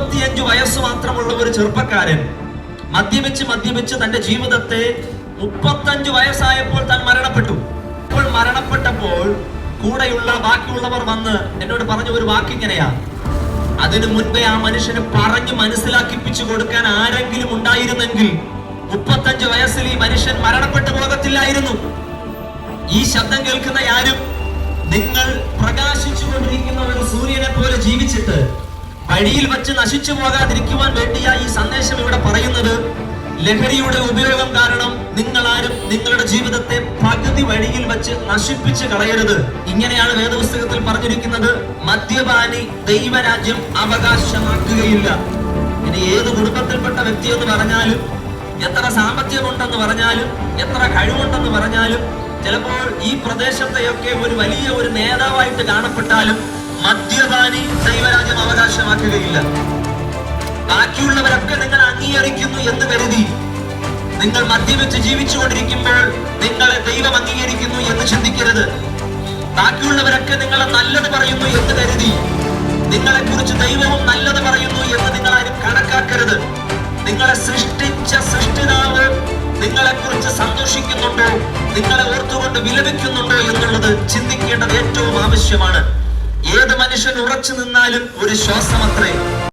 35 വയസ്സ് മാത്രമുള്ള ഒരു ചെറുപ്പക്കാരൻ മദ്യപിച്ച് തന്റെ ജീവിതത്തെ 35 വയസ്സായപ്പോൾ താൻ മരണപ്പെട്ടു. അപ്പോൾ മരണപ്പെട്ടപ്പോൾ കൂടെയുള്ള ബാക്കിയുള്ളവർ വന്ന് എന്നോട് പറഞ്ഞ ഒരു വാക്കിങ്ങനെയാ: അതിനു മുൻപേ ആ മനുഷ്യന് പറഞ്ഞു മനസ്സിലാക്കിപ്പിച്ചു കൊടുക്കാൻ ആരെങ്കിലും ഉണ്ടായിരുന്നെങ്കിൽ 35 വയസ്സിൽ ഈ മനുഷ്യൻ മരണപ്പെട്ടു പോകത്തില്ലായിരുന്നു. ഈ ശബ്ദം കേൾക്കുന്ന ആരും നിങ്ങൾ പ്രകാശിച്ചു കൊണ്ടിരിക്കുന്ന ഒരു സൂര്യനെ പോലെ ജീവിച്ചിട്ട് വഴിയിൽ വെച്ച് നശിച്ചു പോകാതിരിക്കുവാൻ വേണ്ടിയാ ഈ സന്ദേശം ഇവിടെ പറയുന്നത്. ലഹരിയുടെ ഉപയോഗം കാരണം നിങ്ങളാരും നിങ്ങളുടെ ജീവിതത്തെ പകുതി വഴിയിൽ വെച്ച് നശിപ്പിച്ച് കളയരുത്. ഇങ്ങനെയാണ് വേദപുസ്തകത്തിൽ പറഞ്ഞിരിക്കുന്നത്: മദ്യപാനി ദൈവരാജ്യം അവകാശമാക്കുകയില്ല. ഇനി ഏത് കുടുംബത്തിൽപ്പെട്ട വ്യക്തി എന്ന് പറഞ്ഞാലും, എത്ര സാമ്പത്തികമുണ്ടെന്ന് പറഞ്ഞാലും, എത്ര കഴിവുണ്ടെന്ന് പറഞ്ഞാലും, ചിലപ്പോൾ ഈ പ്രദേശത്തെയൊക്കെ ഒരു വലിയ ഒരു നേതാവായിട്ട് കാണപ്പെട്ടാലും മദ്യപാനി ദൈവരാജ്യം അവകാശമാക്കുകയില്ല. ബാക്കിയുള്ളവരൊക്കെ നിങ്ങൾ അംഗീകരിക്കുന്നു എന്ന് കരുതി നിങ്ങൾ മദ്യപിച്ച് ജീവിച്ചുകൊണ്ടിരിക്കുമ്പോൾ നിങ്ങളെ ദൈവം അംഗീകരിക്കുന്നു എന്ന് ചിന്തിക്കരുത്. ബാക്കിയുള്ളവരൊക്കെ നിങ്ങളെ നല്ലത് പറയുന്നു എന്ന് കരുതി നിങ്ങളെ കുറിച്ച് ദൈവവും നല്ലത് പറയുന്നു എന്ന് നിങ്ങൾ ആരും കണക്കാക്കരുത്. നിങ്ങളെ സൃഷ്ടിച്ച സൃഷ്ടിതാവ് നിങ്ങളെ കുറിച്ച് സന്തോഷിക്കുന്നുണ്ടോ, നിങ്ങളെ ഓർത്തുകൊണ്ട് വിലപിക്കുന്നുണ്ടോ എന്നുള്ളത് ചിന്തിക്കേണ്ടത് ഏറ്റവും ആവശ്യമാണ്. ഏത് മനുഷ്യൻ ഉറച്ചു നിന്നാലും ഒരു ശ്വാസമത്രേ.